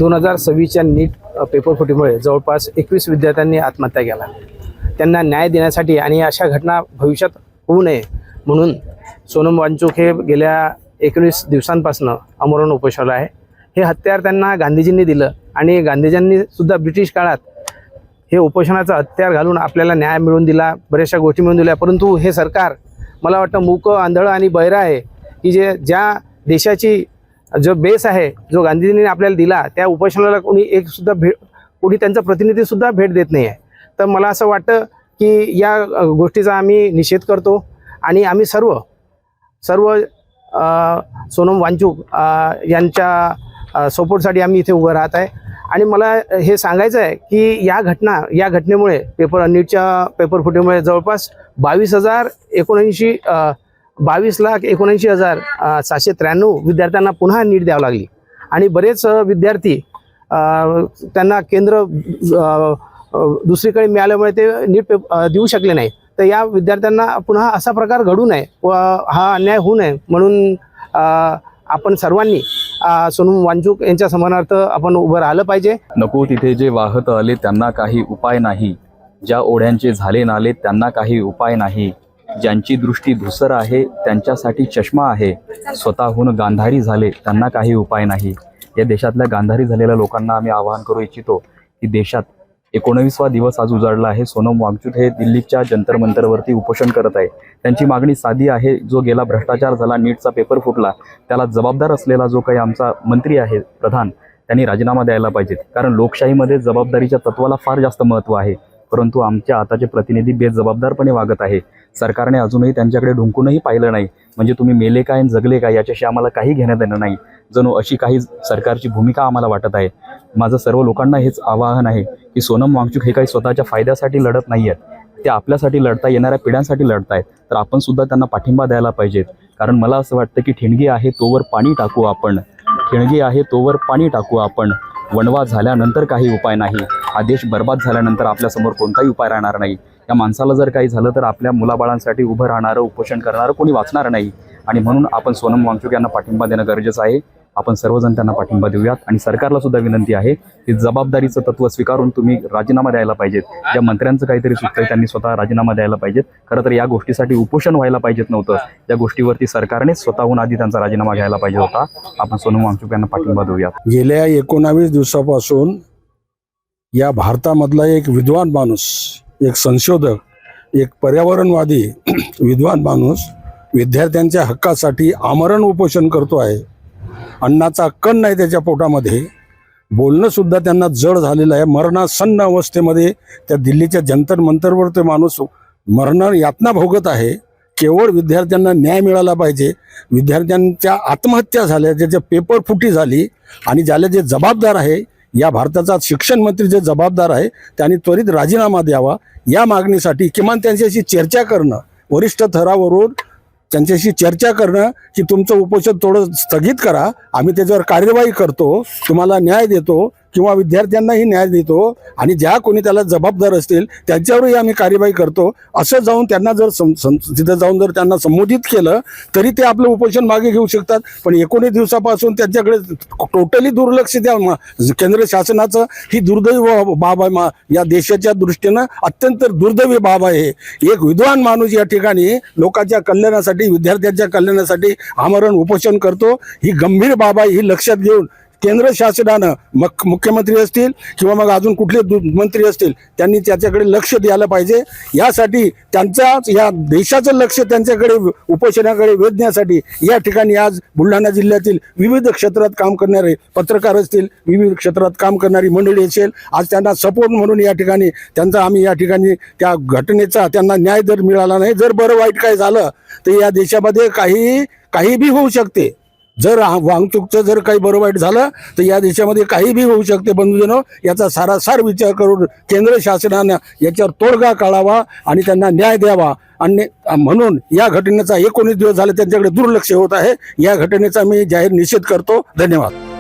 2026च्या नीट paper फुटीमुळे जवळपास 21 विद्यार्थ्यांनी आत्महत्या केला। त्यांना न्याय देण्यासाठी आणि अशा घटना भविष्यात होऊ नये म्हणून सोनम वांचूक हे गेल्या 19 दिवसांपासून आमरण उपोषणाला आहे। हे हत्यार त्यांना गांधीजींनी दिलं आणि गांधीजींनी सुद्धा ब्रिटिश काळात हे उपोषणाचं हत्यार घालून आपल्याला न्याय मिळवून दिला, बऱ्याचशा गोष्टी मिळवून दिल्या। परंतु हे सरकार मला वाटतं मूक, आंधळ आणि बहिरं आहे की ज्या देशाची जो बेस आहे जो गांधीजींनी आपल्याला दिला त्या उपोषणाला कोणी त्यांचा प्रतिनिधीसुद्धा भेट देत नाही आहे। तर मला असं वाटतं की या गोष्टीचा आम्ही निषेध करतो आणि आम्ही सर्व सोनम वांचूक यांच्या सपोर्टसाठी आम्ही इथे उभं राहत आहे। आणि मला हे सांगायचं आहे की या घटनेमुळे नीटच्या पेपर फुटीमुळे जवळपास 22,79,793 विद्यार्थ्यांना पुन्हा नीट द्यावं लागली आणि बरेच विद्यार्थी त्यांना केंद्र दुसरीकडे मिळाल्यामुळे ते नीट देऊ शकले नाही। तर या विद्यार्थ्यांना पुन्हा असा प्रकार घडू नये व हा अन्याय होऊ नये म्हणून आपण सर्वांनी सोनम वांचूक यांच्या सन्मानार्थ आपण उभं राहिलं पाहिजे। नको तिथे जे वाहत आले त्यांना काही उपाय नाही, ज्या ओढ्यांचे झाले नाले त्यांना काही उपाय नाही, ज्यांची दृष्टी धुसर आहे त्यांच्यासाठी चष्मा आहे, स्वतःहून गांधारी झाले त्यांना काही उपाय नाही। या देशातल्या गांधारी झालेल्या लोकांना आम्ही आवाहन करू इच्छितो की देशात 19वा दिवस आज उजाडला आहे। सोनम वांचूक हे दिल्लीच्या जंतर मंतरवरती उपोषण करत आहे। त्यांची मागणी साधी आहे, जो गेला भ्रष्टाचार झाला, नीटचा पेपर फुटला, त्याला जबाबदार असलेला जो काही आमचा मंत्री आहे प्रधान, त्यांनी राजीनामा द्यायला पाहिजेत। कारण लोकशाहीमध्ये जबाबदारीच्या तत्वाला फार जास्त महत्त्व आहे, परंतु आमच्या आताचे प्रतिनिधी बेजबाबदारपणे वागत आहे। सरकारने अजूनही त्यांच्याकडे ढुंकूनही पाहिलं नाही, म्हणजे तुम्ही मेले काय जगले काय याच्याशी आम्हाला काही घेणं देणं नाही, जणू अशी काही सरकारची भूमिका आम्हाला वाटत आहे। माझं सर्व लोकांना हेच आवाहन आहे की सोनम वांचूक हे काही स्वतःच्या फायद्यासाठी लढत नाही आहेत, ते आपल्यासाठी लढताय, येणाऱ्या पिढ्यांसाठी लढतायत। तर आपण सुद्धा त्यांना पाठिंबा द्यायला पाहिजेत। कारण मला असं वाटतं की ठिणगी आहे तोवर पाणी टाकू आपण, ठिणगी आहे तोवर पाणी टाकू आपण, वणवा झाल्यानंतर काही उपाय नाही, हा देश बर्बाद झाल्यानंतर आपल्यासमोर कोणताही उपाय राहणार नाही। या माणसाला जर काही झालं तर आपल्या मुलाबाळांसाठी उभं राहणारं, उपोषण करणारं कोणी वाचणार नाही आणि म्हणून आपण सोनम वांचूक यांना पाठिंबा देणं गरजेचं आहे। आपण सर्वजण त्यांना पाठिंबा देऊयात आणि सरकारला सुद्धा विनंती आहे की जबाबदारीचं तत्व स्वीकारून तुम्ही राजीनामा द्यायला पाहिजेत। ज्या मंत्र्यांचं काहीतरी सुचतंय त्यांनी स्वतः राजीनामा द्यायला पाहिजेत। खरं तर या गोष्टीसाठी उपोषण व्हायला पाहिजेत नव्हतं, या गोष्टीवरती सरकारने स्वतःहून आधी त्यांचा राजीनामा घ्यायला पाहिजे होता। आपण सोनम वांचूक यांना पाठिंबा देऊयात। गेल्या 19 दिवसापासून या भारतामधला एक विद्वान माणूस, एक संशोधक, एक पर्यावरणवादी विद्वान माणूस विद्यार्थ्यांच्या हक्कासाठी आमरण उपोषण करतो आहे। अन्नाचा कण नाही त्याच्या पोटामध्ये, बोलणं सुद्धा त्यांना जड झालेलं आहे। मरणासन्न अवस्थेमध्ये त्या दिल्लीच्या जंतर मंतरवर ते माणूस मरण यातना भोगत आहे। केवळ विद्यार्थ्यांना न्याय मिळाला पाहिजे। विद्यार्थ्यांच्या आत्महत्या झाल्या, ज्याच्या पेपर फुटी झाली आणि ज्याला जे जबाबदार आहे, या भारताचा शिक्षण मंत्री जे जबाबदार आहे त्यांनी त्वरित राजीनामा द्यावा। या मागणीसाठी किमान त्यांच्याशी चर्चा करणं, वरिष्ठ थरावरून त्यांच्याशी चर्चा करणं की तुमचं उपोषण थोडं स्थगित करा, आम्ही त्याच्यावर कार्यवाही करतो, तुम्हाला न्याय देतो किंवा विद्यार्थ्यांनाही न्याय देतो आणि ज्या कोणी त्याला जबाबदार असतील त्यांच्यावरही आम्ही कार्यवाही करतो, असं जाऊन त्यांना जर तिथं जाऊन जर त्यांना संबोधित केलं तरी ते आपलं उपोषण मागे घेऊ शकतात। पण 19 दिवसापासून त्यांच्याकडे टोटली दुर्लक्ष द्या केंद्र शासनाचं, ही दुर्दैवी बाब आहे। या देशाच्या दृष्टीनं अत्यंत दुर्दैवी बाब आहे। एक विद्वान माणूस या ठिकाणी लोकांच्या कल्याणासाठी, विद्यार्थ्यांच्या कल्याणासाठी आमरण उपोषण करतो, ही गंभीर बाब आहे। ही लक्षात घेऊन केंद्र शासनानं, मग मुख्यमंत्री असतील किंवा मग अजून कुठले मंत्री असतील, त्यांनी त्याच्याकडे लक्ष द्यायला पाहिजे। यासाठी या देशाचं लक्ष त्यांच्याकडे उपोषणाकडे वेधण्यासाठी या ठिकाणी आज बुलढाणा जिल्ह्यातील विविध क्षेत्रात काम करणारे पत्रकार असतील, विविध क्षेत्रात काम करणारी मंडळी असेल, आज त्यांना सपोर्ट म्हणून या ठिकाणी आम्ही या ठिकाणी त्या घटनेचा त्यांना न्याय जर मिळाला नाही, जर बरं वाईट काय झालं तर या देशामध्ये काही बी होऊ शकते। जर वांचूकचं जर काही बरं वाईट झालं तर या देशामध्ये काही बी होऊ शकते। बंधूजनो, याचा सारासार विचार करून केंद्र शासनानं याच्यावर तोडगा काढावा आणि त्यांना न्याय द्यावा। आणि म्हणून या घटनेचा 19 दिवस झाले त्यांच्याकडे दुर्लक्ष होत आहे। या घटनेचा मी जाहीर निषेध करतो। धन्यवाद।